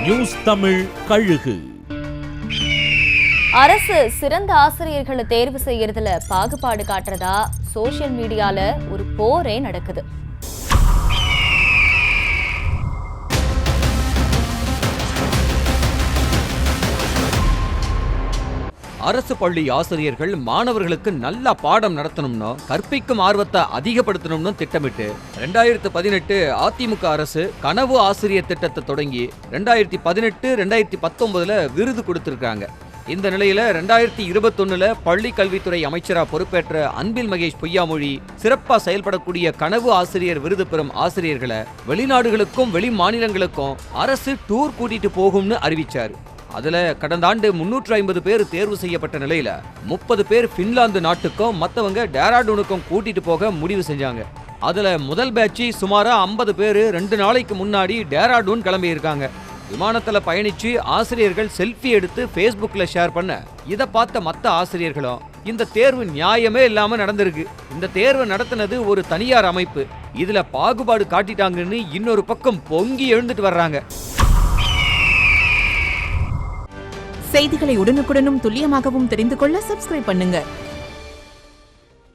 News Tamil கழுகு. அரசு சிறந்த ஆசிரியர்களை தேர்வு செய்யறதுல பாகுபாடு காட்டுறதா சோசியல் மீடியால ஒரு போரே நடக்குது. அரசு பள்ளி ஆசிரியர்கள் மாணவர்களுக்கு நல்ல பாடம் நடத்தணும்னு கற்பிக்கும் ஆர்வத்தை அதிகப்படுத்தணும்னு திட்டமிட்டு 2018 அதிமுக அரசு கனவு ஆசிரியர் திட்டத்தை தொடங்கி 2018-2019 விருது கொடுத்திருக்காங்க. இந்த நிலையில 2021 பள்ளி கல்வித்துறை அமைச்சரா பொறுப்பேற்ற அன்பில் மகேஷ் பொய்யாமொழி சிறப்பா செயல்படக்கூடிய கனவு ஆசிரியர் விருது பெறும் ஆசிரியர்களை வெளிநாடுகளுக்கும் வெளி மாநிலங்களுக்கும் அரசு டூர் கூட்டிட்டு போகும்னு அறிவிச்சாரு. அதுல கடந்த ஆண்டு 350 பேர் தேர்வு செய்யப்பட்ட நிலையில 30 பேர் பின்லாந்து நாட்டுக்கும் மத்தவங்க டேராடூனுக்கும் கூட்டிட்டு போக முடிவு செஞ்சாங்க. அதுல முதல் பேட்சி சுமாரா 50 பேர் 2 நாளைக்கு முன்னாடி டேராடூன் கிளம்பி இருக்காங்க. விமானத்துல பயணிச்சு ஆசிரியர்கள் செல்ஃபி எடுத்து Facebookல ஷேர் பண்ண இதை பார்த்த மத்த ஆசிரியர்களும் இந்த தேர்வு நியாயமே இல்லாம நடந்திருக்கு, இந்த தேர்வு நடத்தினது ஒரு தனியார் அமைப்பு, இதுல பாகுபாடு காட்டிட்டாங்கன்னு இன்னொரு பக்கம் பொங்கி எழுந்துட்டு வர்றாங்க. செய்திகளை உடனுக்குடனும் துல்லியமாகவும் தெரிந்து கொள்ள சப்ஸ்கிரைப் பண்ணுங்க.